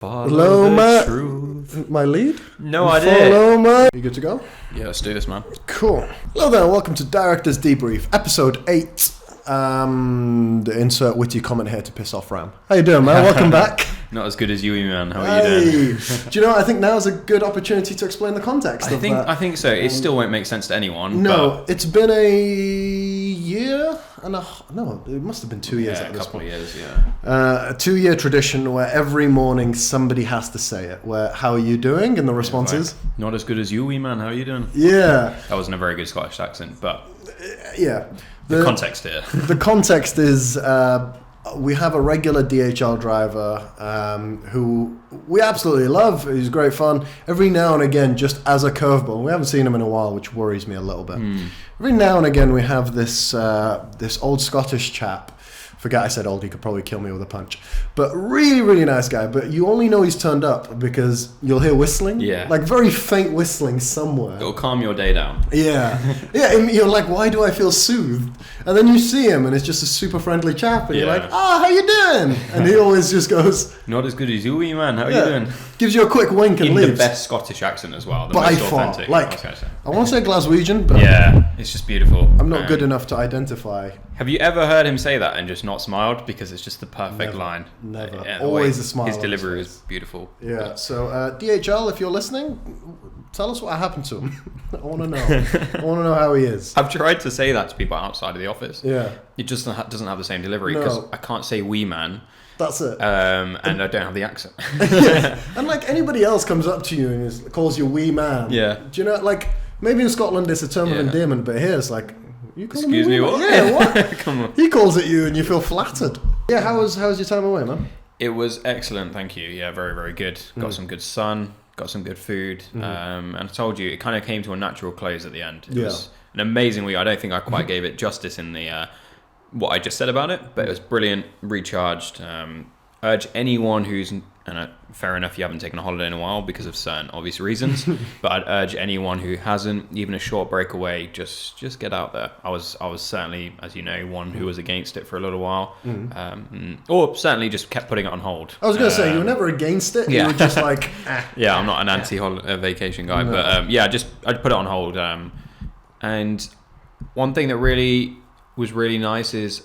Follow the truth. My lead? No idea. Follow my... You good to go? Yeah, let's do this, man. Cool. Hello there, welcome to Directors Debrief, episode 8. Insert witty comment here to piss off Ram. How you doing, man? Welcome back. Not as good as you, man. How are you doing? Do you know, I think now is a good opportunity to explain the context of that. I think so. It still won't make sense to anyone. No, it's been a year and a... No, it must have been 2 years at this point. Yeah, a couple of years, yeah. A 2-year tradition where every morning somebody has to say it. Where, how are you doing? And the response is... Not as good as you, man. How are you doing? Yeah. That wasn't a very good Scottish accent, but... Yeah. The context here. The context is we have a regular DHL driver who we absolutely love. He's great fun. Every now and again, just as a curveball, we haven't seen him in a while, which worries me a little bit. Every now and again, we have this old Scottish chap. Forget I said old, he could probably kill me with a punch. But really, really nice guy. But you only know he's turned up because you'll hear whistling. Yeah. Like very faint whistling somewhere. It'll calm your day down. Yeah. Yeah, and you're like, why do I feel soothed? And then you see him and it's just a super friendly chap. And you're like, how you doing? And he always just goes... Not as good as you, man. How are you doing? Gives you a quick wink and In leaves. the best Scottish accent as well. The By most far. authentic. Like, I want to say Glaswegian, but... Yeah, it's just beautiful. I'm not good enough to identify. Have you ever heard him say that and just not smiled? Because it's just the perfect line. Never. Yeah, Always a smile. His delivery was beautiful. Yeah. So DHL, if you're listening, tell us what happened to him. I want to know. I want to know how he is. I've tried to say that to people outside of the office. Yeah. It just doesn't have the same delivery because I can't say wee man. That's it. And I don't have the accent. Yeah. And like anybody else comes up to you and calls you wee man. Yeah. Do you know, like maybe in Scotland it's a term of endearment, but here it's like, you call Excuse me, what? Yeah, what? Come on. He calls at you and you feel flattered. Yeah, how was your time away, man? It was excellent, thank you. Yeah, very, very good. Got some good sun, got some good food. And I told you, it kind of came to a natural close at the end. It was an amazing week. I don't think I quite gave it justice in the what I just said about it, but it was brilliant, recharged. Urge anyone who's, and fair enough, you haven't taken a holiday in a while because of certain obvious reasons, but I'd urge anyone who hasn't, even a short break away, just get out there. I was certainly, as you know, one who was against it for a little while, or certainly just kept putting it on hold. I was going to say, you were never against it, you were just like, Yeah, I'm not an anti-vacation guy, but I'd put it on hold. And one thing that really was really nice is,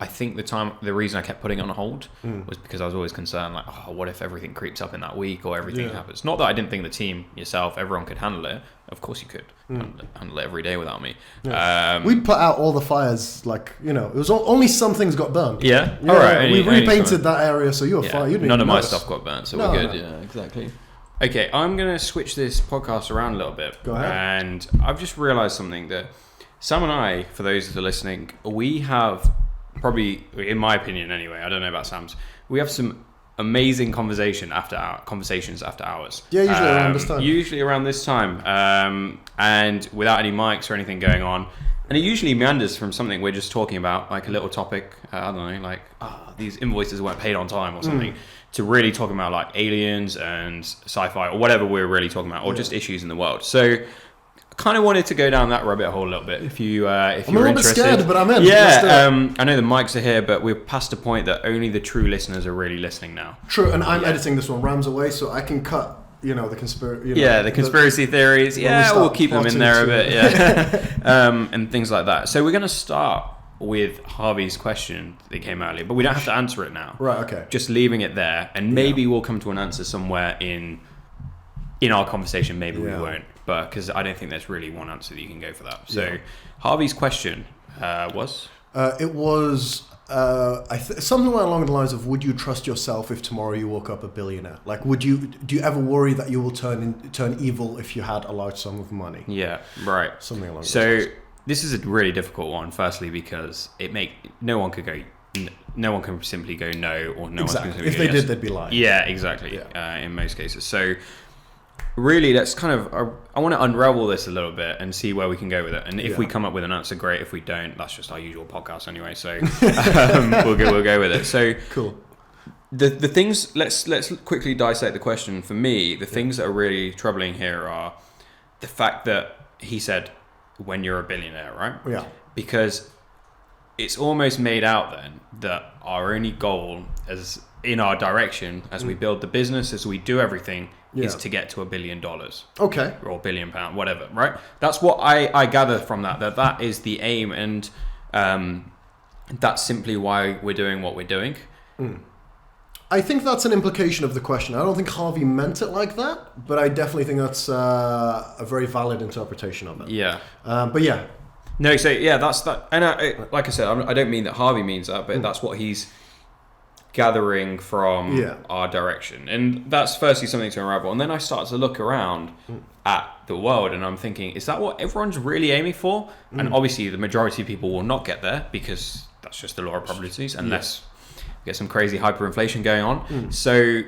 I think the reason I kept putting it on hold was because I was always concerned, like, oh, what if everything creeps up in that week or everything happens? Not that I didn't think the team, yourself, everyone could handle it. Of course you could handle it every day without me. Yeah. We put out all the fires, like, it was only some things got burned. Yeah? All right. We repainted that area, so you were fine. None of my stuff got burnt, so we're good. Yeah, exactly. Okay, I'm going to switch this podcast around a little bit. Go ahead. And I've just realised something that Sam and I, for those that are listening, we have... probably, in my opinion anyway, I don't know about Sam's, we have some amazing conversations after hours. Yeah, usually around this time. Usually around this time, and without any mics or anything going on. And it usually meanders from something we're just talking about, like a little topic, I don't know, like, these invoices weren't paid on time or something, to really talking about like aliens and sci-fi or whatever we're really talking about, or just issues in the world. So... kind of wanted to go down that rabbit hole a little bit if you're interested. I'm a little bit scared, but I'm in. Yeah, I know the mics are here, but we're past the point that only the true listeners are really listening now. True, and I'm editing this one. Ram's away, so I can cut, the conspiracy. The conspiracy theories. Yeah, we'll keep them in there a bit. Yeah, and things like that. So we're going to start with Harvey's question that came earlier, but we don't have to answer it now. Right. Okay. Just leaving it there, and maybe we'll come to an answer somewhere in our conversation. Maybe we won't. But because I don't think there's really one answer that you can go for that. So Harvey's question was? It was something along the lines of, would you trust yourself if tomorrow you woke up a billionaire? Like, do you ever worry that you will turn evil if you had a large sum of money? Yeah, right. Something along those lines. So this is a really difficult one, firstly, because no one can simply go no, or no one can simply if go they yes. did, they'd be lying. Yeah, exactly. Yeah. In most cases. So really, let's I want to unravel this a little bit and see where we can go with it. And if we come up with an answer, great. If we don't, that's just our usual podcast anyway. So we'll go with it. So cool. The things, let's quickly dissect the question. For me, the things that are really troubling here are the fact that he said, when you're a billionaire, right? Yeah. Because it's almost made out then that our only goal in our direction as we build the business, as we do everything, is to get to $1 billion. Okay. Or £1 billion, whatever, right? That's what I gather from that is the aim, and that's simply why we're doing what we're doing. I think that's an implication of the question. I don't think Harvey meant it like that, but I definitely think that's a very valid interpretation of it. Yeah. But yeah. No, so yeah, that's that. And like I said, I don't mean that Harvey means that, but that's what he's gathering from our direction. And that's firstly something to unravel. And then I start to look around at the world, and I'm thinking, is that what everyone's really aiming for? And obviously the majority of people will not get there, because that's just the law of probabilities, unless we get some crazy hyperinflation going on. So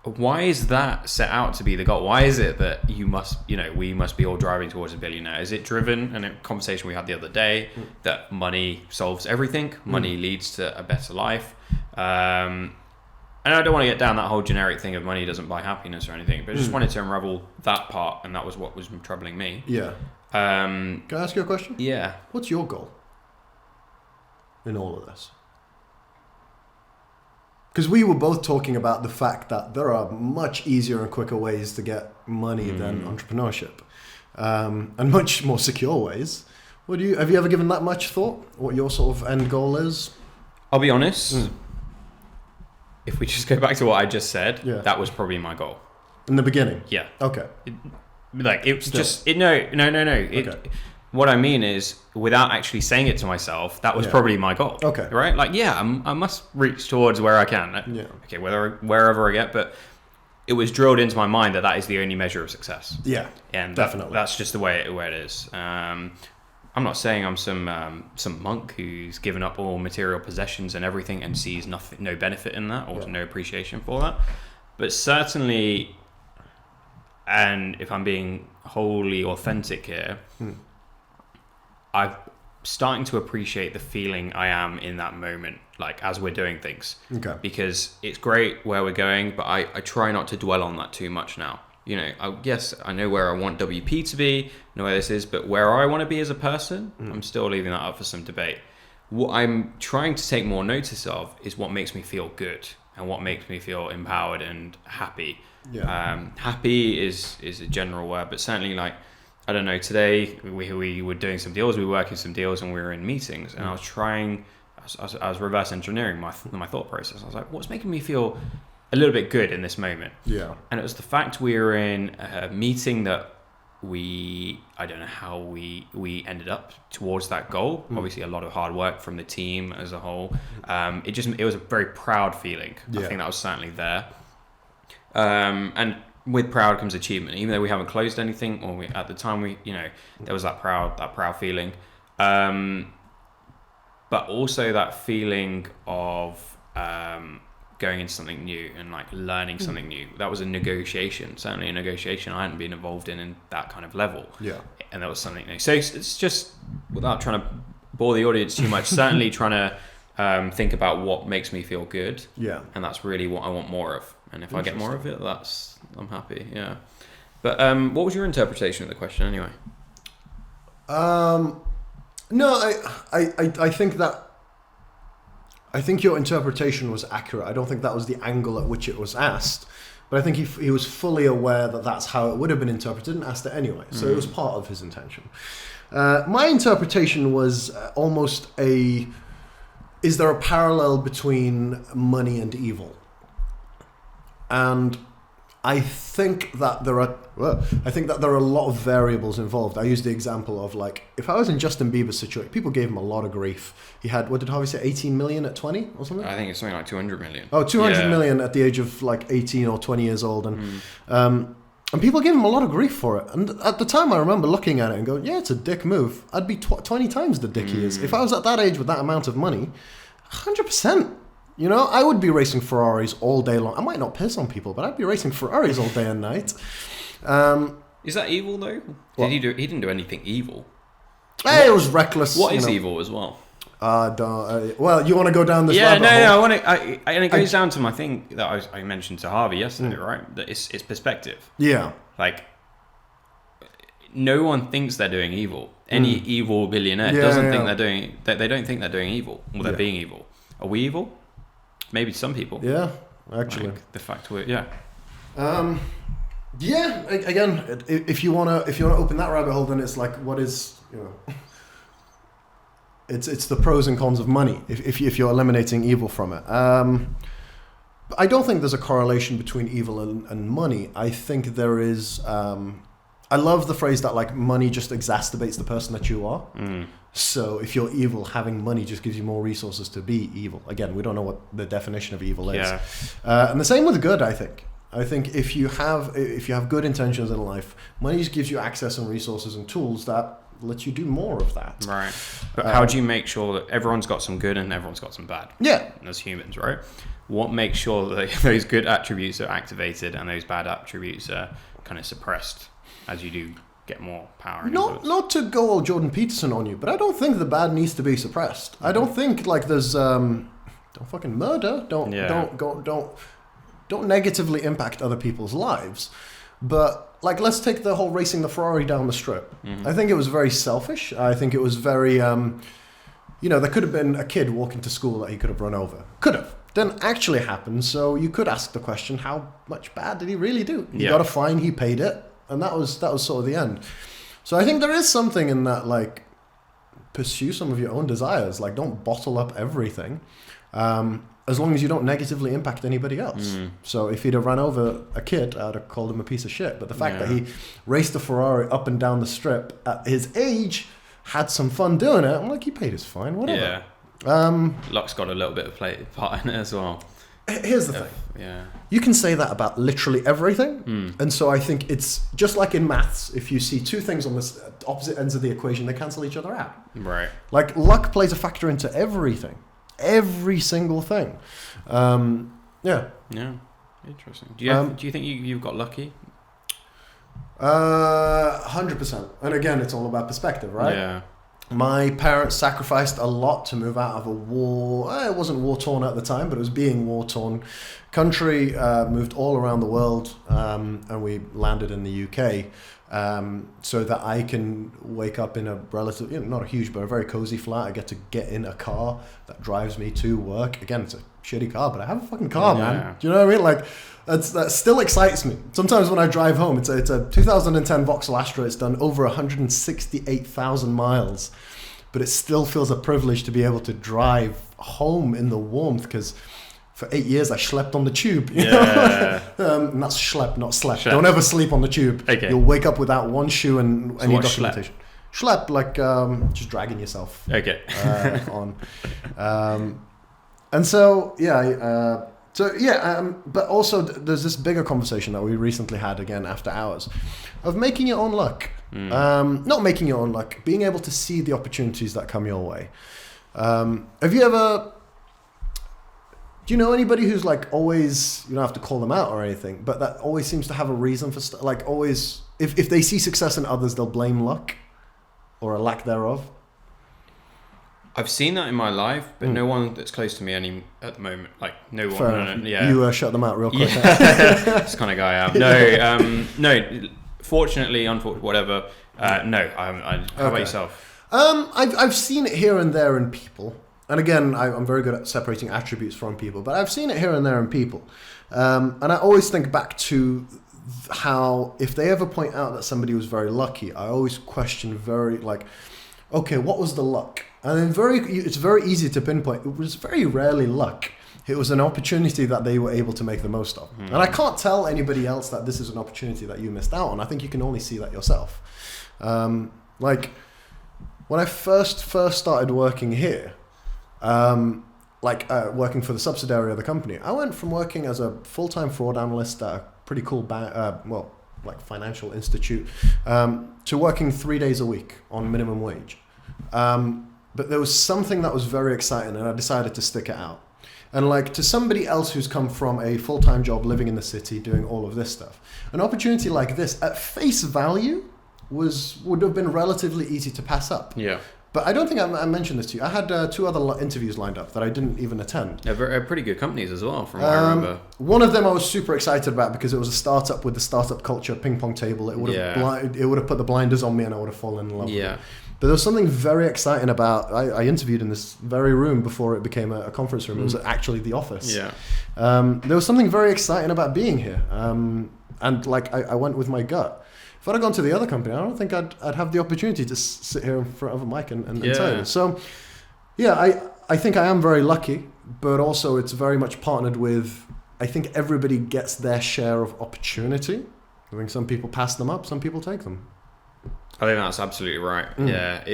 why is that set out to be the goal? Why is it that we must be all driving towards $1 billion? Is it driven, and a conversation we had the other day, that money solves everything, money leads to a better life? And I don't want to get down that whole generic thing of money doesn't buy happiness or anything, but I just wanted to unravel that part, and that was what was troubling me. Yeah. Can I ask you a question? Yeah. What's your goal in all of this? Because we were both talking about the fact that there are much easier and quicker ways to get money than entrepreneurship, and much more secure ways. Have you ever given that much thought? What your sort of end goal is? I'll be honest. If we just go back to what I just said, that was probably my goal in the beginning. Yeah. Okay. No. What I mean is, without actually saying it to myself, that was probably my goal. Okay. Right? Like, I must reach towards where I can. Yeah. Okay, wherever I get, but it was drilled into my mind that is the only measure of success. Yeah. And definitely. That's just the way it is. I'm not saying I'm some monk who's given up all material possessions and everything and sees no benefit in that, or no appreciation for that. But certainly, and if I'm being wholly authentic here, I'm starting to appreciate the feeling I am in that moment, like as we're doing things. Okay. Because it's great where we're going, but I try not to dwell on that too much now. I know where I want WP to be, know where this is, but where I want to be as a person, I'm still leaving that up for some debate. What I'm trying to take more notice of is what makes me feel good and what makes me feel empowered and happy. Yeah. Happy is a general word, but certainly, like, I don't know, today we were doing some deals, we were working some deals, and we were in meetings, and I was reverse engineering my thought process. I was like, what's making me feel a little bit good in this moment? Yeah. And it was the fact we were in a meeting that I don't know how we ended up towards that goal. Obviously a lot of hard work from the team as a whole. It was a very proud feeling. I think that was certainly there. And with proud comes achievement. Even though we haven't closed anything, or at the time there was that proud feeling. But also that feeling of going into something new and like learning something new. That was certainly a negotiation I hadn't been involved in that kind of level. Yeah. And that was something new. So it's just, without trying to bore the audience too much, certainly trying to think about what makes me feel good. Yeah. And that's really what I want more of. And if I get more of it, I'm happy. Yeah. But what was your interpretation of the question anyway? No, I think your interpretation was accurate. I don't think that was the angle at which it was asked, but I think he was fully aware that that's how it would have been interpreted and asked it anyway. So it was part of his intention. My interpretation was almost is there a parallel between money and evil? And I think that there are a lot of variables involved. I used the example of, like, if I was in Justin Bieber's situation, people gave him a lot of grief. He had, what did Harvey say, 18 million at 20 or something? I think it's something like 200 million. Oh, 200 million at the age of like 18 or 20 years old. And people gave him a lot of grief for it. And at the time, I remember looking at it and going, yeah, it's a dick move. I'd be 20 times the dick he is. If I was at that age with that amount of money, 100%. You know, I would be racing Ferraris all day long. I might not piss on people, but I'd be racing Ferraris all day and night. Is that evil though? He didn't do anything evil. It was reckless. What is evil as well? Well, you want to go down this rabbit hole? I want to. And it goes down to my thing that I mentioned to Harvey yesterday, right? That it's perspective. Yeah. Like, no one thinks they're doing evil. Any evil billionaire doesn't think they're doing. They don't think they're doing evil, or they're being evil. Are we evil? maybe to some people. Yeah, actually. Like the fact we're Again, if you wanna open that rabbit hole, then it's like, what is, it's the pros and cons of money. If you're eliminating evil from it, I don't think there's a correlation between evil and money. I think there is. I love the phrase that like money just exacerbates the person that you are. So if you're evil, having money just gives you more resources to be evil. Again, we don't know what the definition of evil is. And the same with good, I think. I think if you have good intentions in life, money just gives you access and resources and tools that let you do more of that. Right. But how do you make sure that everyone's got some good and everyone's got some bad? Yeah. As humans, right? What makes sure that those good attributes are activated and those bad attributes are kind of suppressed as you do get more power and influence? Not to go all Jordan Peterson on you, but I don't think the bad needs to be suppressed. I don't think like there's don't fucking murder. Don't negatively impact other people's lives. But like, let's take the whole racing the Ferrari down the strip. I think it was very selfish. I think it was very, there could have been a kid walking to school that he could have run over. Could have. Didn't actually happen. So you could ask the question, how much bad did he really do? He got a fine, he paid it. And that was sort of the end. So I think there is something in that, like, pursue some of your own desires. Like, don't bottle up everything. As long as you don't negatively impact anybody else. So if he'd have run over a kid, I'd have called him a piece of shit. But the fact that he raced a Ferrari up and down the strip at his age, had some fun doing it, I'm like, he paid his fine, whatever. Luck's got a little bit of part in it as well. Here's the thing. You can say that about literally everything. And so I think it's just like in maths. If you see two things on the opposite ends of the equation, they cancel each other out. Right. Like luck plays a factor into everything. Every single thing. Yeah. Interesting. Do you think you've got lucky? 100%. And again, it's all about perspective, right? Yeah. My parents sacrificed a lot to move out of a war. It wasn't war-torn at the time, but it was being war-torn country. Moved all around the world, and we landed in the UK. So that I can wake up in a relative, not a huge, but a very cozy flat. I get to get in a car that drives me to work. Again, it's a shitty car, but I have a fucking car, man. Do you know what I mean? Like, that still excites me. Sometimes when I drive home, it's a 2010 Vauxhall Astra. It's done over 168,000 miles, but it still feels a privilege to be able to drive home in the warmth because for 8 years, I slept on the tube. You know? And that's schlep, not slept. Don't ever sleep on the tube. Okay. You'll wake up without one shoe and any documentation. Schlep? Schlep, like just dragging yourself on. And so, but also there's this bigger conversation that we recently had again after hours of making your own luck. Not making your own luck, being able to see the opportunities that come your way. Have you ever... Do you know anybody who's like always, you don't have to call them out or anything, but that always seems to have a reason for like always, if they see success in others, they'll blame luck or a lack thereof? I've seen that in my life, but no one that's close to me at the moment. Like no one. Fair enough. You shut them out real quick. That's the kind of guy I am. No, fortunately, unfortunately, whatever. No, how about yourself? I've seen it here and there in people. And again, I'm very good at separating attributes from people, but I've seen it here and there in people. And I always think back to how if they ever point out that somebody was very lucky, I always question okay, what was the luck? And then it's very easy to pinpoint. It was very rarely luck. It was an opportunity that they were able to make the most of. And I can't tell anybody else that this is an opportunity that you missed out on. I think you can only see that yourself. Like when I first started working here, working for the subsidiary of the company, I went from working as a full-time fraud analyst at a pretty cool financial institute, to working 3 days a week on minimum wage. But there was something that was very exciting, and I decided to stick it out. And like to somebody else who's come from a full-time job, living in the city, doing all of this stuff, an opportunity like this at face value would have been relatively easy to pass up. Yeah. But I don't think I mentioned this to you. I had 2 other interviews lined up that I didn't even attend. They're pretty good companies as well, from what I remember. One of them I was super excited about because it was a startup with the startup culture ping pong table. It would have put the blinders on me and I would have fallen in love with it. But there was something very exciting about. I interviewed in this very room before it became a conference room. It was actually the office. Yeah. There was something very exciting about being here, and like I went with my gut. If I'd have gone to the other company, I don't think I'd have the opportunity to sit here in front of a mic and tell you. So, yeah, I think I am very lucky, but also it's very much partnered with. I think everybody gets their share of opportunity. I think some people pass them up, some people take them. I think that's absolutely right. Yeah,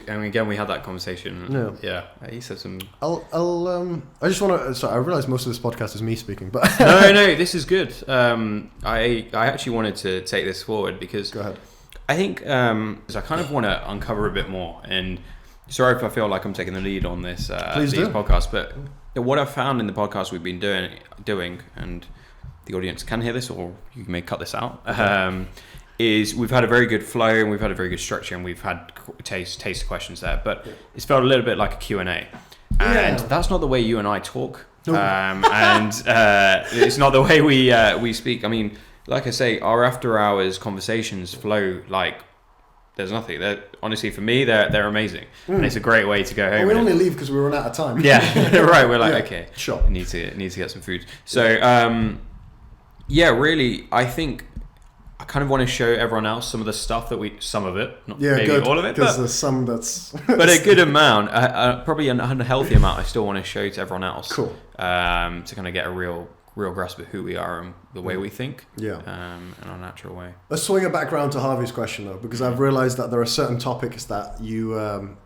and again, we had that conversation. Yeah, he said some. I just want to. Sorry, I realize most of this podcast is me speaking, but no, this is good. I actually wanted to take this forward because go ahead. I think I kind of want to uncover a bit more. And sorry if I feel like I'm taking the lead on this podcast, but what I've found in the podcast we've been doing, and the audience can hear this, or you may cut this out. Okay. Is we've had a very good flow and we've had a very good structure and we've had taste questions there, but it's felt a little bit like a Q&A, and that's not the way you and I talk. No. And it's not the way we speak. I mean, like I say, our after hours conversations flow like there's nothing. Honestly, for me, they're amazing, and it's a great way to go home. Well, we only leave because we run out of time. Yeah, right. We're like, okay, sure, need to get some food. So really, I think. I kind of want to show everyone else some of the stuff that some of it, not maybe good, all of it, because there's some that's but a good amount, probably an unhealthy amount. I still want to show to everyone else. Cool. To kind of get a real grasp of who we are and the way we think. Yeah. In our natural way. Let's swing it back around to Harvey's question though, because I've realized that there are certain topics that you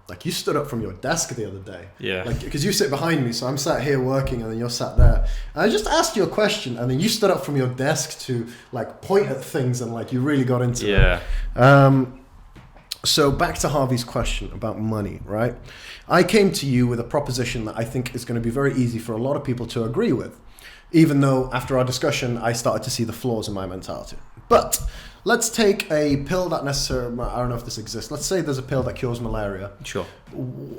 like. You stood up from your desk the other day. Yeah. Like because you sit behind me, so I'm sat here working, and then you're sat there. And I just asked you a question, and then you stood up from your desk to like point at things, and like you really got into it. So back to Harvey's question about money, right? I came to you with a proposition that I think is going to be very easy for a lot of people to agree with. Even though after our discussion, I started to see the flaws in my mentality. But let's take a pill that necessarily, I don't know if this exists. Let's say there's a pill that cures malaria. Sure.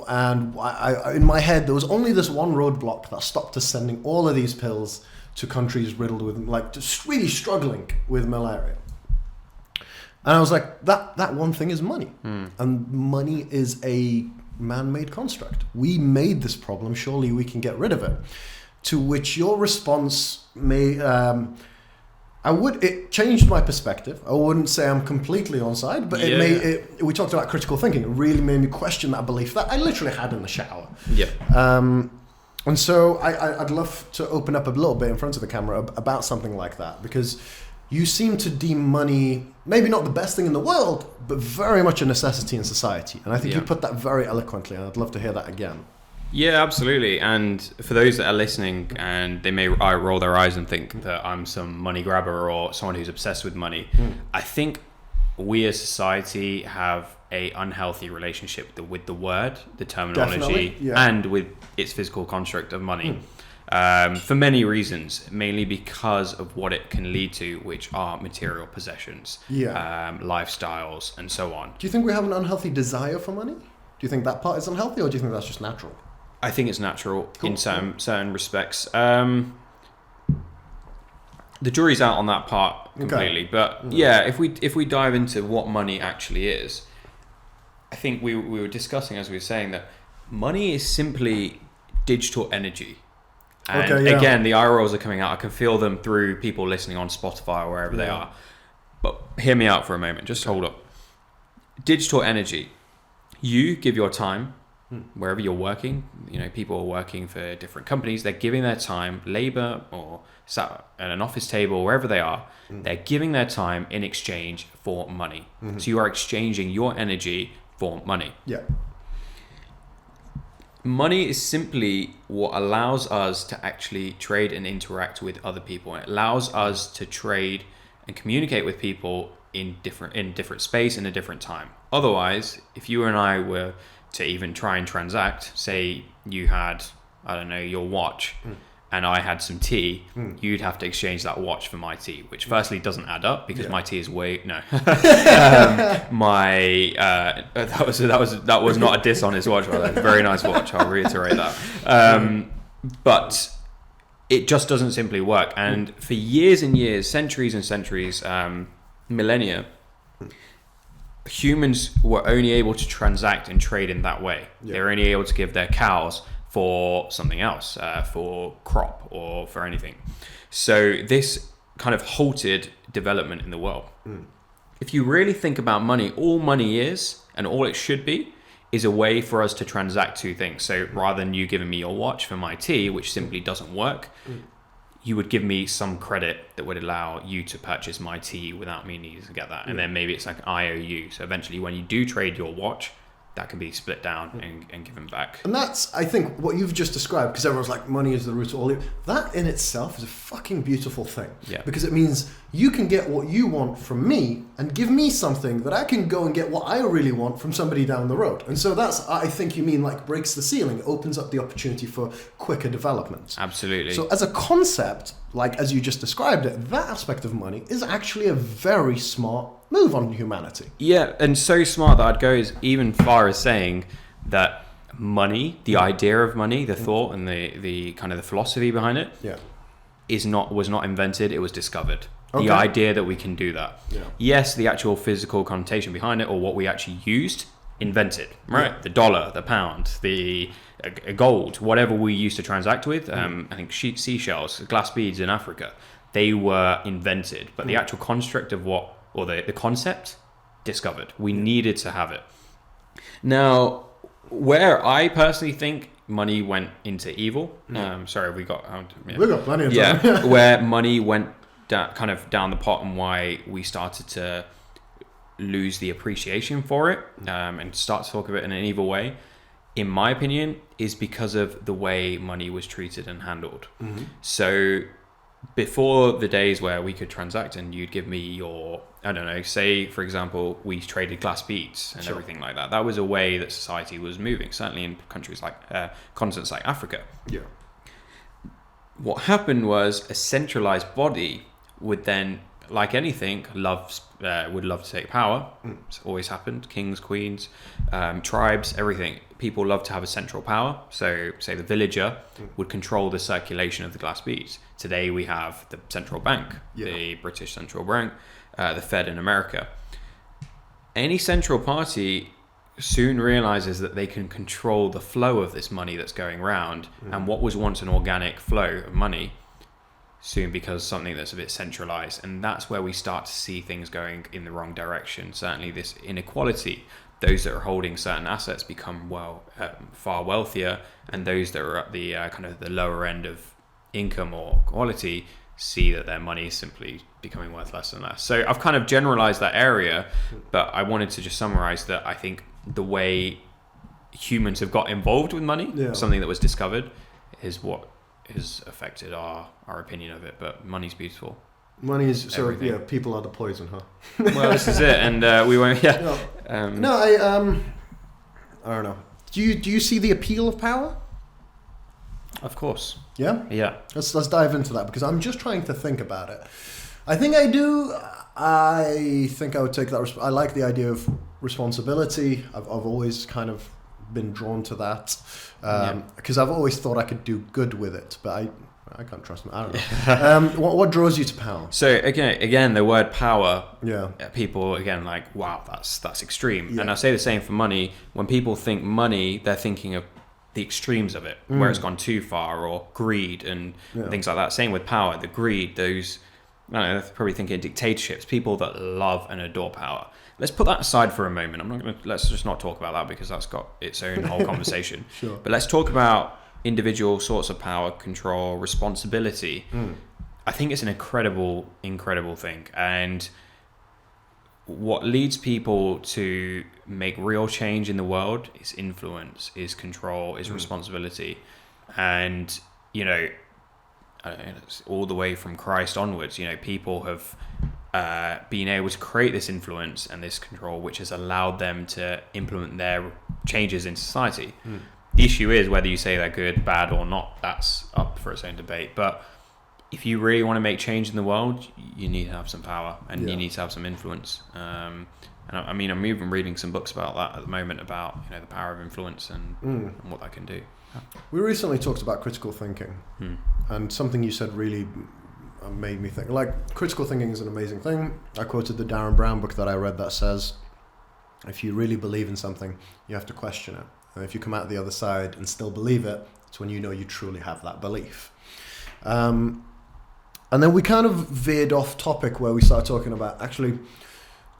And I in my head, there was only this one roadblock that stopped us sending all of these pills to countries riddled with, like, just really struggling with malaria. And I was like, that one thing is money. And money is a man-made construct. We made this problem. Surely we can get rid of it. To which your response may, it changed my perspective. I wouldn't say I'm completely on side, but we talked about critical thinking. It really made me question that belief that I literally had in the shower. Yeah. And so I'd love to open up a little bit in front of the camera about something like that, because you seem to deem money maybe not the best thing in the world, but very much a necessity in society. And I think you put that very eloquently, and I'd love to hear that again. Yeah, absolutely. And for those that are listening and they may roll their eyes and think that I'm some money grabber or someone who's obsessed with money, I think we as society have a unhealthy relationship with the word, the terminology, and with its physical construct of money. For many reasons, mainly because of what it can lead to, which are material possessions, lifestyles, and so on. Do you think we have an unhealthy desire for money? Do you think that part is unhealthy, or do you think that's just natural? I think it's natural in certain respects. The jury's out on that part completely, but if we dive into what money actually is, I think we were discussing, as we were saying, that money is simply digital energy. And again, the eye rolls are coming out. I can feel them through people listening on Spotify or wherever they are. But hear me out for a moment. Just hold up. Digital energy. You give your time wherever you're working. People are working for different companies. They're giving their time, labor, or sat at an office table, wherever they are. They're giving their time in exchange for money. So you are exchanging your energy for money. Yeah. Money is simply what allows us to actually trade and interact with other people. It allows us to trade and communicate with people in different space and a different time. Otherwise, if you and I were to even try and transact, say you had, I don't know, your watch, and I had some tea, you'd have to exchange that watch for my tea, which firstly doesn't add up because my tea is that was not a diss on his watch, by the way. Very nice watch, I'll reiterate that. But it just doesn't simply work. And for years and years, centuries and centuries, millennia, humans were only able to transact and trade in that way. Yeah. They were only able to give their cows for something else, for crop or for anything. So this kind of halted development in the world. If you really think about money, all money is, and all it should be, is a way for us to transact two things. So rather than you giving me your watch for my tea, which simply doesn't work, you would give me some credit that would allow you to purchase my tea without me needing to get that. And then maybe it's like IOU. So eventually when you do trade your watch, that can be split down and given back. And that's, I think, what you've just described, because everyone's like, money is the root of all evil. That in itself is a fucking beautiful thing. Yeah. Because it means you can get what you want from me and give me something that I can go and get what I really want from somebody down the road. And so that's, I think you mean, like, breaks the ceiling. It opens up the opportunity for quicker development. Absolutely. So as a concept, like as you just described it, that aspect of money is actually a very smart move on humanity. Yeah, and so smart that I'd go as even far as saying that money, the idea of money, the thought and the kind of the philosophy behind it, was not invented, it was discovered. Okay. The idea that we can do that. Yeah. Yes, the actual physical connotation behind it, or what we actually used, invented, right? Yeah. The dollar, the pound, the gold, whatever we used to transact with. I think seashells, glass beads in Africa, they were invented, but the actual construct of what, or the concept, discovered. We needed to have it. Now, where I personally think money went into evil, sorry, we got plenty of time. where money went kind of down the pot and why we started to lose the appreciation for it and start to talk of it in an evil way, in my opinion, is because of the way money was treated and handled. So before the days where we could transact and you'd give me your, I don't know, say for example we traded glass beads and everything like that, that was a way that society was moving, certainly in countries like continents like Africa. What happened was a centralized body would then, like anything, would love to take power. It's always happened. Kings, queens, tribes, everything. People love to have a central power. So, say the villager would control the circulation of the glass beads. Today we have the central bank, the British central bank, the Fed in America. Any central party soon realizes that they can control the flow of this money that's going around, and what was once an organic flow of money soon becomes something that's a bit centralized, and that's where we start to see things going in the wrong direction. Certainly this inequality, those that are holding certain assets become far wealthier, and those that are at the kind of the lower end of income or quality see that their money is simply becoming worth less and less. So I've kind of generalized that area, but I wanted to just summarize that I think the way humans have got involved with money, something that was discovered, is what has affected our opinion of it. But money's beautiful. Money is people are the poison, huh? Well, this is it, and we won't. I don't know. Do you see the appeal of power? Of course. Yeah. Let's dive into that, because I'm just trying to think about it. I think I do. I think I would take that. I like the idea of responsibility. I've always kind of been drawn to that because I've always thought I could do good with it, but I can't trust them. I don't know. What draws you to power? So again, the word power. People again like, wow, that's extreme. And I say the same for money. When people think money, they're thinking of the extremes of it, where it's gone too far, or greed and things like that. Same with power, the greed. Those, I don't know, they're probably thinking dictatorships. People that love and adore power. Let's put that aside for a moment. Let's just not talk about that, because that's got its own whole conversation. Sure. But let's talk about individual sorts of power, control, responsibility. I think it's an incredible thing. And what leads people to make real change in the world is influence, is control, is responsibility. And, all the way from Christ onwards, people have been able to create this influence and this control, which has allowed them to implement their changes in society. The issue is whether you say they're good, bad, or not. That's up for its own debate. But if you really want to make change in the world, you need to have some power, and you need to have some influence. And I'm even reading some books about that at the moment, about the power of influence and what that can do. We recently talked about critical thinking, and something you said really made me think. Like, critical thinking is an amazing thing. I quoted the Darren Brown book that I read that says, If you really believe in something, you have to question it. And if you come out the other side and still believe it, it's when you know you truly have that belief. And then we kind of veered off topic where we started talking about actually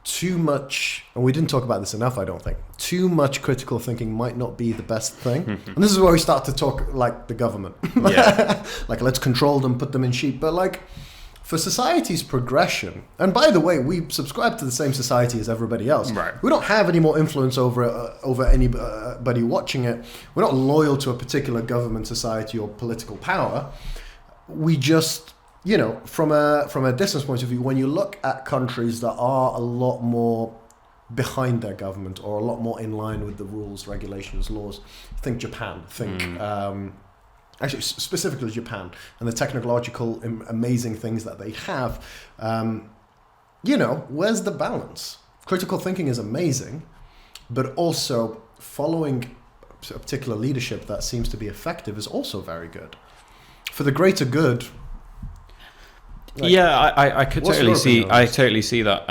too much, and we didn't talk about this enough, I don't think. Too much critical thinking might not be the best thing. And this is where we start to talk like the government. Yeah. Like, let's control them, put them in sheep. But like, for society's progression, and by the way, we subscribe to the same society as everybody else. Right. We don't have any more influence over anybody watching it. We're not loyal to a particular government, society, or political power. We just, you know, from a distance point of view, when you look at countries that are a lot more behind their government or a lot more in line with the rules, regulations, laws, think Japan, actually specifically Japan and the technological amazing things that they have. You know, where's the balance? Critical thinking is amazing, but also following a particular leadership that seems to be effective is also very good. For the greater good. Like, yeah, I could totally see. I totally see that.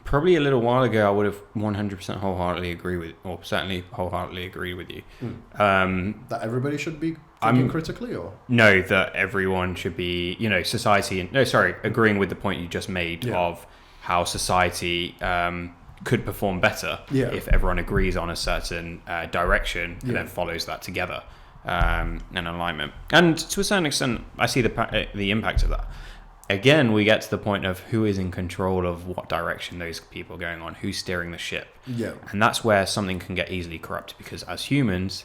Probably a little while ago, I would have 100% wholeheartedly agree with, or certainly wholeheartedly agree with you. That everybody should be thinking critically, or no, that everyone should be, you know, society. Agreeing with the point you just made of how society could perform better if everyone agrees on a certain direction and then follows that together. And alignment, and to a certain extent I see the impact of that. Again, we get to the point of who is in control of what direction those people are going on, who's steering the ship, and that's where something can get easily corrupt, because as humans,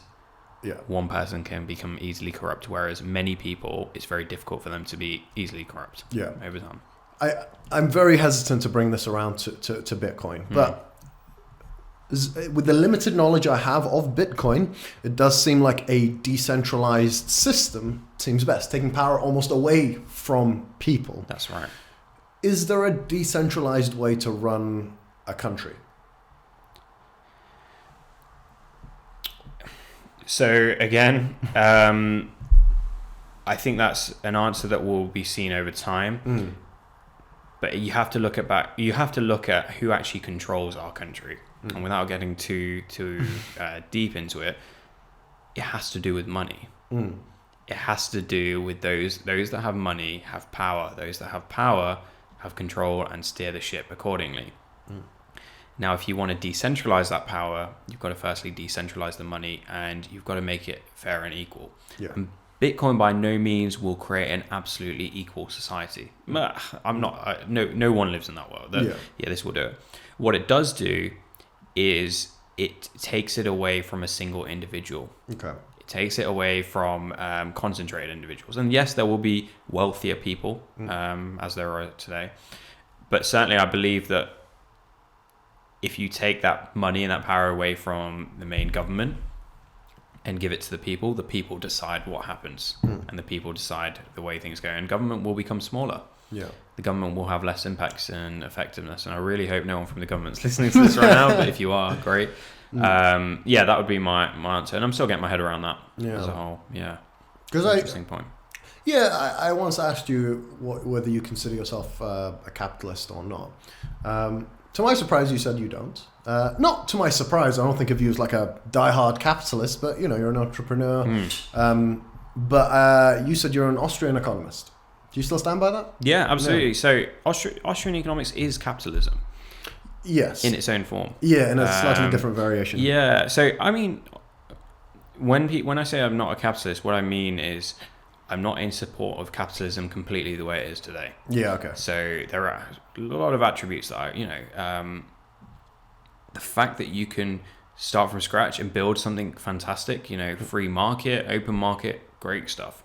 one person can become easily corrupt, whereas many people, it's very difficult for them to be easily corrupt over time. I'm very hesitant to bring this around to Bitcoin, but with the limited knowledge I have of Bitcoin, it does seem like a decentralized system seems best, taking power almost away from people. That's right. Is there a decentralized way to run a country? So again, I think that's an answer that will be seen over time. But you have to look at who actually controls our country. And without getting too deep into it, it has to do with money. It has to do with those that have money have power. Those that have power have control and steer the ship accordingly. Now, if you want to decentralize that power, you've got to firstly decentralize the money, and you've got to make it fair and equal. And Bitcoin by no means will create an absolutely equal society. I'm not. No one lives in that world. This will do it. What it does do is it takes it away from a single individual. It takes it away from concentrated individuals. And yes, there will be wealthier people, as there are today. But certainly I believe that if you take that money and that power away from the main government and give it to the people decide what happens. And the people decide the way things go. And government will become smaller. The government will have less impacts and effectiveness, and I really hope no one from the government's listening to this right now, but if you are, great. That would be my answer, and I'm still getting my head around that as a whole. Interesting point. I once asked you whether you consider yourself a capitalist or not. To my surprise, you said you don't. Not to my surprise, I don't think of you as like a diehard capitalist, but you know, you're an entrepreneur. But you said you're an Austrian economist. Do you still stand by that? Yeah, absolutely. So Austrian economics is capitalism. Yes. In its own form. Yeah, in a slightly different variation. Yeah. So, I mean, when I say I'm not a capitalist, what I mean is I'm not in support of capitalism completely the way it is today. Yeah, okay. So there are a lot of attributes that the fact that you can start from scratch and build something fantastic, free market, open market, great stuff.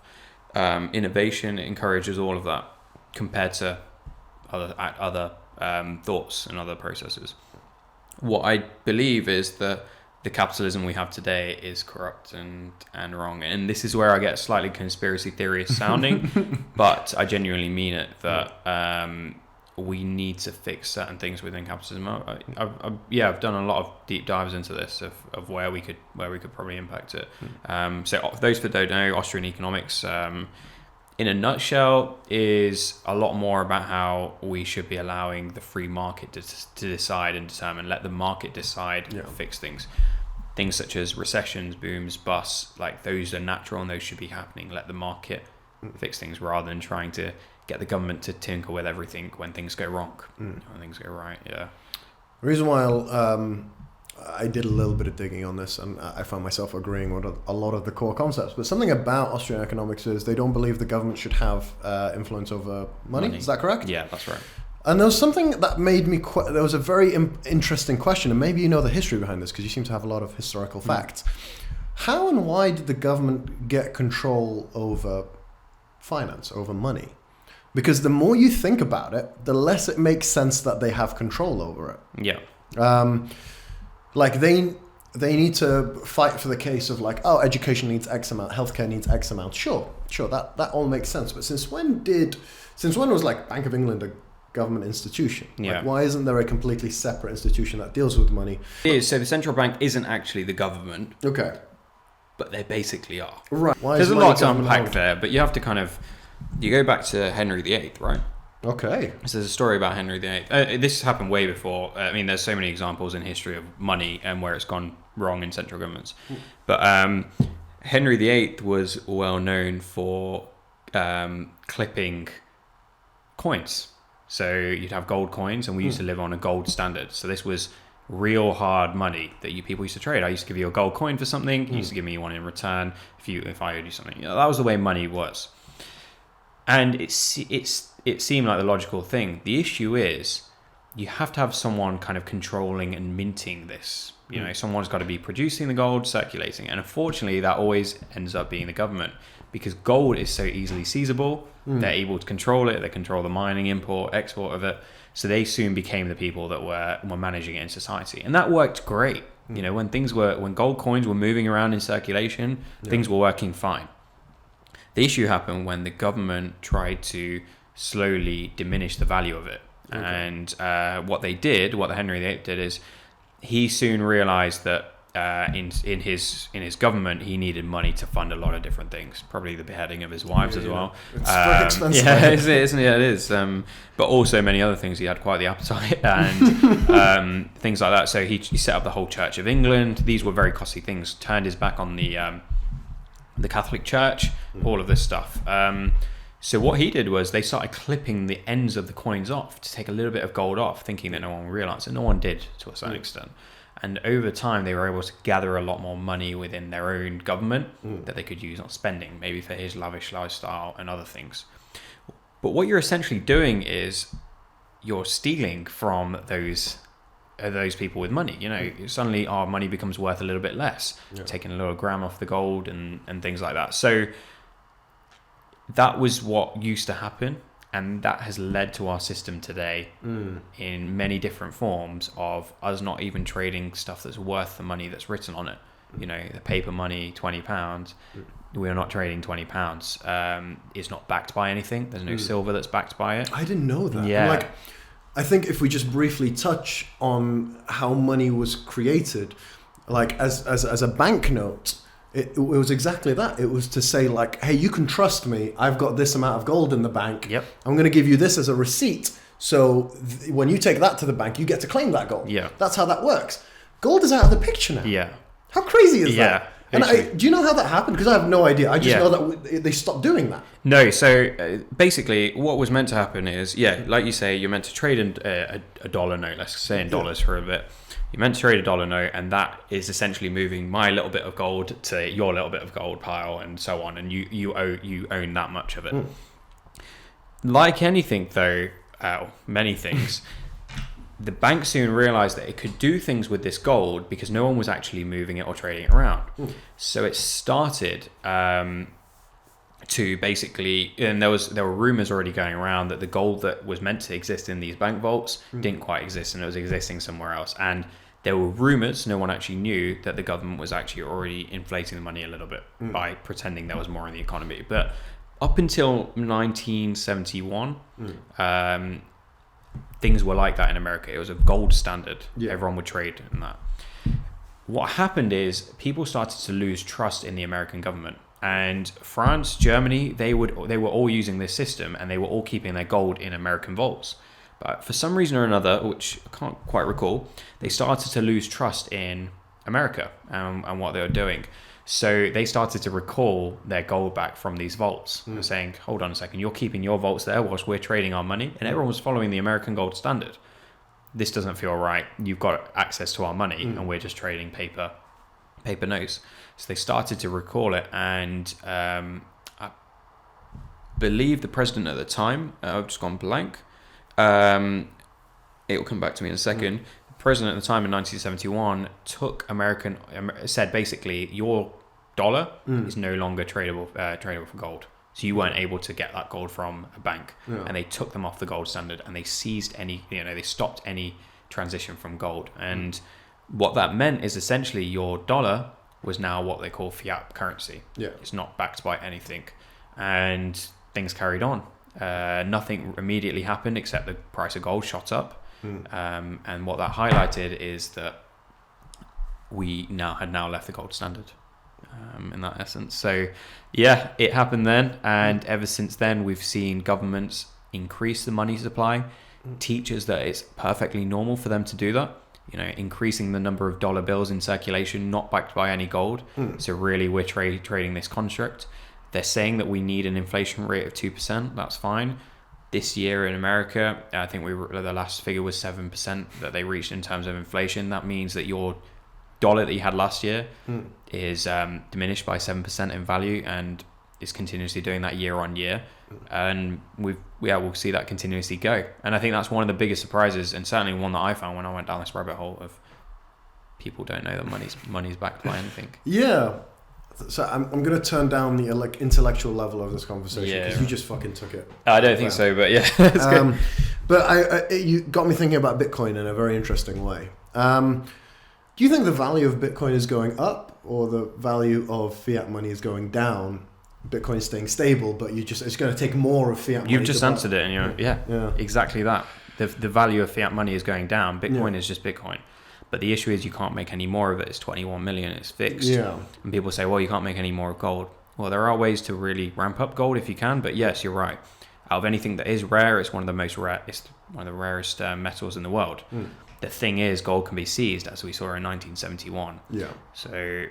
Innovation encourages all of that compared to other thoughts and other processes. What I believe is that the capitalism we have today is corrupt and wrong, and this is where I get slightly conspiracy theorist sounding, but I genuinely mean it, that we need to fix certain things within capitalism. I've done a lot of deep dives into this of where we could probably impact it. So those that don't know, Austrian Economics in a nutshell, is a lot more about how we should be allowing the free market to decide and determine. Let the market decide, fix things. Things such as recessions, booms, busts, like those are natural and those should be happening. Let the market fix things rather than trying to get the government to tinker with everything when things go wrong, when things go right. Yeah. The reason why I did a little bit of digging on this, and I found myself agreeing with a lot of the core concepts. But something about Austrian economics is they don't believe the government should have influence over money. Is that correct? Yeah, that's right. And there was something that made me... there was a very interesting question, and maybe you know the history behind this because you seem to have a lot of historical facts. How and why did the government get control over finance, over money? Because the more you think about it, the less it makes sense that they have control over it. Yeah. Like they need to fight for the case of like, oh, education needs X amount, healthcare needs X amount. Sure, that all makes sense. But since when was like Bank of England a government institution? Yeah. Like, why isn't there a completely separate institution that deals with money? It is. So the central bank isn't actually the government. Okay. But they basically are. Right. There's a lot to unpack there, but you have to you go back to Henry VIII, right? Okay. So there's a story about Henry VIII. This happened way before. I mean, there's so many examples in history of money and where it's gone wrong in central governments. But Henry VIII was well known for clipping coins. So you'd have gold coins, and we used to live on a gold standard. So this was real hard money that people used to trade. I used to give you a gold coin for something. You used to give me one in return if I owed you something. That was the way money was. And it seemed like the logical thing. The issue is you have to have someone kind of controlling and minting this. Someone's got to be producing the gold, circulating. And unfortunately, that always ends up being the government because gold is so easily seizable. They're able to control it. They control the mining, import, export of it. So they soon became the people that were managing it in society. And that worked great. When gold coins were moving around in circulation, things were working fine. The issue happened when the government tried to slowly diminish the value of it. Okay. And what the Henry VIII did is he soon realized that in his government he needed money to fund a lot of different things, probably the beheading of his wives as well. It's pretty expensive. Yeah, isn't it? It is. But also many other things. He had quite the appetite and things like that. So he set up the whole Church of England. These were very costly things. Turned his back on the Catholic Church, all of this stuff. So what he did was they started clipping the ends of the coins off to take a little bit of gold off, thinking that no one would realize, and no one did to a certain extent. And over time, they were able to gather a lot more money within their own government that they could use on spending, maybe for his lavish lifestyle and other things. But what you're essentially doing is you're stealing from those people with money. Suddenly our money becomes worth a little bit less, taking a little gram off the gold and things like that. So that was what used to happen. And that has led to our system today in many different forms of us not even trading stuff that's worth the money that's written on it. The paper money, £20. We are not trading £20. It's not backed by anything. There's no silver that's backed by it. I didn't know that. Yeah. I think if we just briefly touch on how money was created, like as a banknote, it was exactly that. It was to say like, hey, you can trust me. I've got this amount of gold in the bank. Yep. I'm going to give you this as a receipt. So when you take that to the bank, you get to claim that gold. Yeah. That's how that works. Gold is out of the picture now. Yeah. How crazy is that? And do you know how that happened? Because I have no idea. I just know that they stopped doing that. No, so basically what was meant to happen is, like you say, you're meant to trade in a dollar note, let's say in dollars for a bit. You're meant to trade a dollar note, and that is essentially moving my little bit of gold to your little bit of gold pile and so on, and you own that much of it. Like anything though, many things, the bank soon realized that it could do things with this gold because no one was actually moving it or trading it around. So it started to basically, and there were rumors already going around that the gold that was meant to exist in these bank vaults didn't quite exist, and it was existing somewhere else. And there were rumors, no one actually knew, that the government was actually already inflating the money a little bit by pretending there was more in the economy. But up until 1971, things were like that in America. It was a gold standard. Everyone would trade in that. What happened is people started to lose trust in the American government, And France, Germany, they were all using this system, and they were all keeping their gold in American vaults. But for some reason or another, which I can't quite recall, they started to lose trust in America and what they were doing. So they started to recall their gold back from these vaults and saying, hold on a second, you're keeping your vaults there whilst we're trading our money, and everyone was following the American gold standard. This doesn't feel right. You've got access to our money and we're just trading paper notes. So they started to recall it, and I believe the president at the time, I've just gone blank, it will come back to me in a second. The president at the time in 1971 said basically your dollar is no longer tradable for gold. So you weren't able to get that gold from a bank, and they took them off the gold standard, and they seized they stopped any transition from gold. And what that meant is essentially your dollar was now what they call fiat currency. Yeah. It's not backed by anything, and things carried on. Nothing immediately happened except the price of gold shot up. And what that highlighted is that we had left the gold standard in that essence. So yeah, it happened then, and ever since then we've seen governments increase the money supply, teach us that it's perfectly normal for them to do that, increasing the number of dollar bills in circulation not backed by any gold. So really we're trading this construct. They're saying that we need an inflation rate of 2%. That's fine. This year in America, I think the last figure was 7% that they reached in terms of inflation. That means that your dollar that you had last year is diminished by 7% in value, and is continuously doing that year on year. And we'll see that continuously go. And I think that's one of the biggest surprises, and certainly one that I found when I went down this rabbit hole of people don't know that money's backed by anything. Yeah. So I'm going to turn down the intellectual level of this conversation because you just fucking took it. I don't think so, but yeah. It's good. But you got me thinking about Bitcoin in a very interesting way. Do you think the value of Bitcoin is going up, or the value of fiat money is going down? Bitcoin is staying stable, but it's going to take more of fiat money. You've just answered it, and exactly that. The value of fiat money is going down. Bitcoin is just Bitcoin. But the issue is you can't make any more of it. It's 21 million, it's fixed. Yeah. And people say, well, you can't make any more of gold. Well, there are ways to really ramp up gold if you can, but yes, you're right. Out of anything that is rare, it's one of the most rare, it's one of the rarest metals in the world. The thing is, gold can be seized, as we saw in 1971. Yeah. So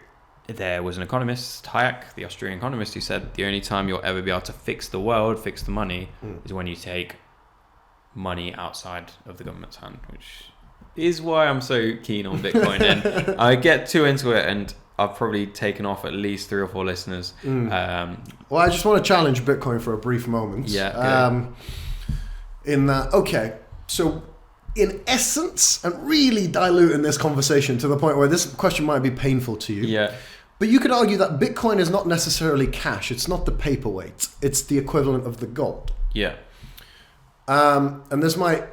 there was an economist, Hayek, the Austrian economist, who said the only time you'll ever be able to fix the world, fix the money, is when you take money outside of the government's hand, which is why I'm so keen on Bitcoin. And I get too into it, and I've probably taken off at least 3 or 4 listeners. Well, I just want to challenge Bitcoin for a brief moment. Yeah. So in essence, and really diluting this conversation to the point where this question might be painful to you. Yeah. But you could argue that Bitcoin is not necessarily cash. It's not the paperweight. It's the equivalent of the gold. Yeah. And this might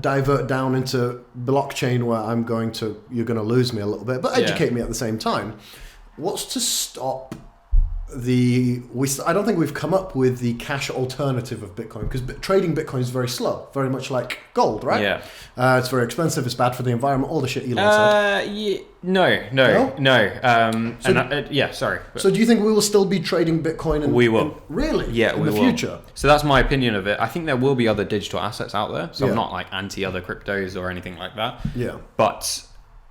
divert down into blockchain, where you're going to lose me a little bit, but educate me at the same time. What's to stop I don't think we've come up with the cash alternative of Bitcoin, because trading Bitcoin is very slow, very much like gold, right? Yeah. It's very expensive, it's bad for the environment, all the shit Elon said. No. Sorry. So do you think we will still be trading Bitcoin? We will. Really? Yeah, in the future? So that's my opinion of it. I think there will be other digital assets out there. So I'm not like anti other cryptos or anything like that. Yeah. But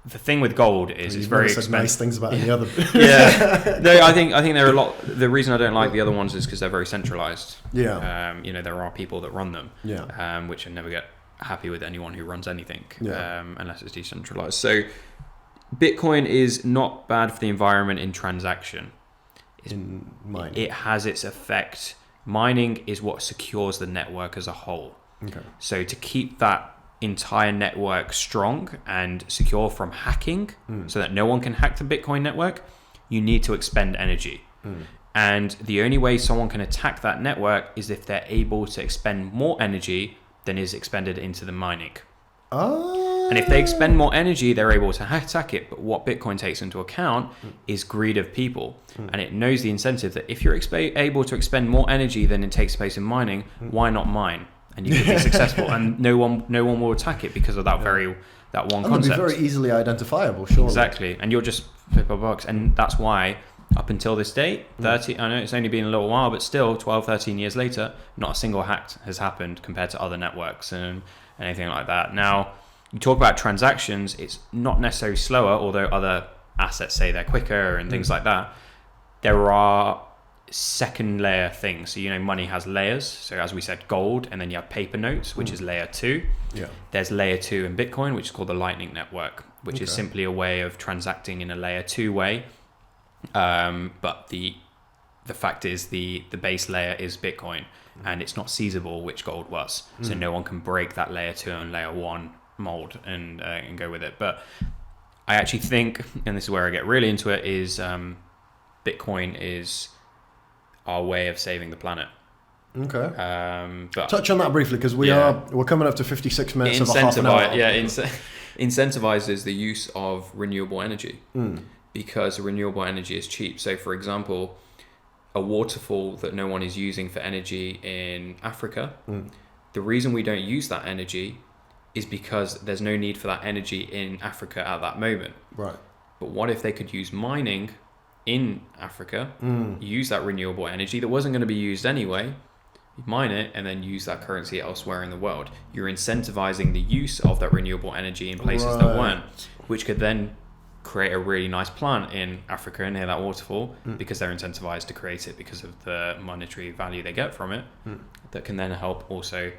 the thing with gold is it's very expensive. Nice things about any other. Yeah. No, I think there are a lot. The reason I don't like the other ones is because they're very centralized. Yeah. There are people that run them. Yeah. Which I never get happy with anyone who runs anything. Yeah. Unless it's decentralized. So Bitcoin is not bad for the environment in transaction. In mining. It has its effect. Mining is what secures the network as a whole. Okay. So to keep that entire network strong and secure from hacking, so that no one can hack the Bitcoin network, you need to expend energy. And the only way someone can attack that network is if they're able to expend more energy than is expended into the mining. And if they expend more energy, they're able to attack it. But what Bitcoin takes into account is greed of people. And it knows the incentive that if you're able to expend more energy than it takes place in mining, why not mine? And you can be successful, and no one will attack it because of that one concept. It'll be very easily identifiable, surely. Exactly, and you'll just flip a box, and that's why up until this date, 30, I know it's only been a little while, but still 12, 13 years later, not a single hack has happened compared to other networks and anything like that. Now, you talk about transactions, it's not necessarily slower, although other assets say they're quicker and things like that. There are second layer things. So, money has layers. So as we said, gold, and then you have paper notes, which is layer 2. Yeah. There's layer 2 in Bitcoin, which is called the Lightning Network, which is simply a way of transacting in a layer 2 way. But the fact is the base layer is Bitcoin, and it's not seizable, which gold was. So no one can break that layer 2 and layer 1 mold and go with it. But I actually think, and this is where I get really into it, is Bitcoin is our way of saving the planet. Okay. But touch on that briefly, because we're coming up to 56 minutes of a half an hour. Yeah, incentivizes the use of renewable energy because renewable energy is cheap. So, for example, a waterfall that no one is using for energy in Africa, the reason we don't use that energy is because there's no need for that energy in Africa at that moment. Right. But what if they could use mining in Africa, use that renewable energy that wasn't going to be used anyway, you mine it, and then use that currency elsewhere in the world? You're incentivizing the use of that renewable energy in places that weren't, which could then create a really nice plant in Africa near that waterfall because they're incentivized to create it because of the monetary value they get from it, that can then help also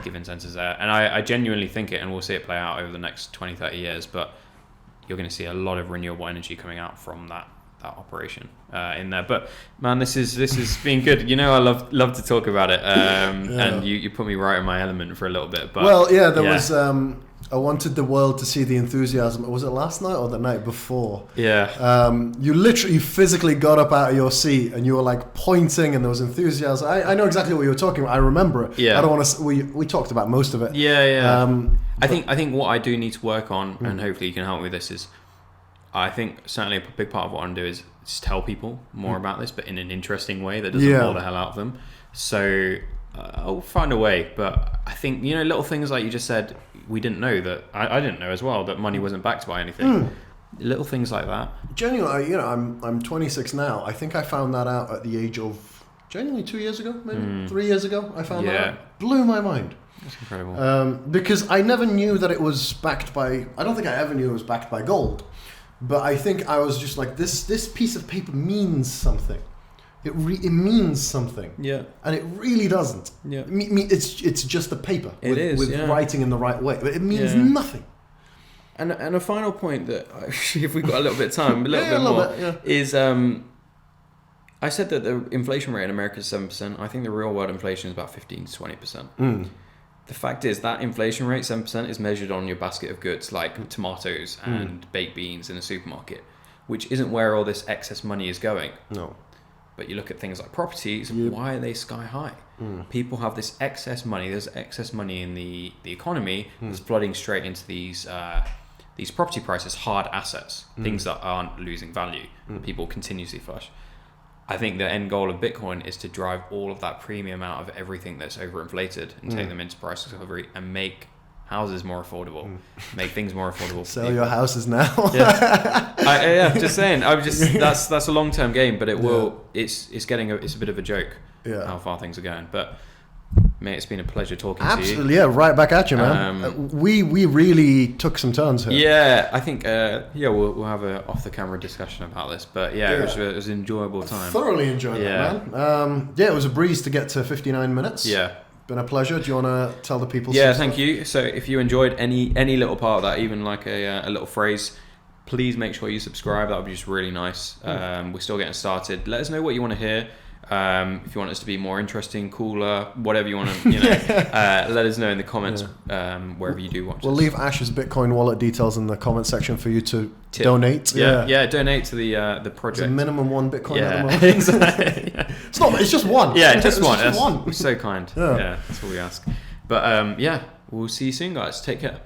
give incentives there. And I genuinely think it, and we'll see it play out over the next 20, 30 years, but you're going to see a lot of renewable energy coming out from that operation in there. But man, this has been good. I love to talk about it, and you put me right in my element for a little bit. But there was I wanted the world to see the enthusiasm. Was it last night or the night before? Yeah. You literally physically got up out of your seat and you were like pointing, and there was enthusiasm. I know exactly what you were talking about. I remember it. Yeah. I don't want to. We talked about most of it. Yeah. I think what I do need to work on, and hopefully you can help me with this, is I think certainly a big part of what I want to do is just tell people more about this, but in an interesting way that doesn't bore the hell out of them. So I'll find a way. But I think, little things like you just said, we didn't know that. I didn't know as well that money wasn't backed by anything. Little things like that. Genuinely, I'm 26 now. I think I found that out at the age of genuinely 2 years ago, maybe 3 years ago. I found that out. Blew my mind. That's incredible. Because I never knew that it was backed by. I don't think I ever knew it was backed by gold. But I think I was just like, this piece of paper means something. It means something. Yeah. And it really doesn't. Yeah. It's just a paper with writing in the right way. But it means nothing. And a final point that, if we've got a little bit of time, a little bit more, is I said that the inflation rate in America is 7%. I think the real world inflation is about 15 to 20%. The fact is that inflation rate, 7%, is measured on your basket of goods like tomatoes and baked beans in a supermarket, which isn't where all this excess money is going. No. But you look at things like properties, why are they sky high? People have this excess money. There's excess money in the economy that's flooding straight into these property prices, hard assets, things that aren't losing value. People continuously flush. I think the end goal of Bitcoin is to drive all of that premium out of everything that's overinflated and take them into price recovery and make houses more affordable, make things more affordable. Sell your houses now. Just saying. That's a long-term game, but it will. It's a bit of a joke how far things are going. But mate, it's been a pleasure talking to you. Absolutely, right back at you, man. We really took some turns here. Yeah, I think we'll have a off-the-camera discussion about this. But it was an enjoyable time. Thoroughly enjoyed that, man. It was a breeze to get to 59 minutes. Yeah. Been a pleasure. Do you want to tell the people? Yeah, thank you. So if you enjoyed any little part of that, even like a little phrase, please make sure you subscribe. That would be just really nice. We're still getting started. Let us know what you want to hear. If you want us to be more interesting, cooler, whatever you want to, let us know in the comments wherever you do watch. We'll leave Ash's Bitcoin wallet details in the comment section for you to donate. Yeah, donate to the project. It's a minimum one Bitcoin at the moment. Exactly. It's not. It's just one. Yeah, just one. We're so kind. Yeah, that's what we ask. But we'll see you soon, guys. Take care.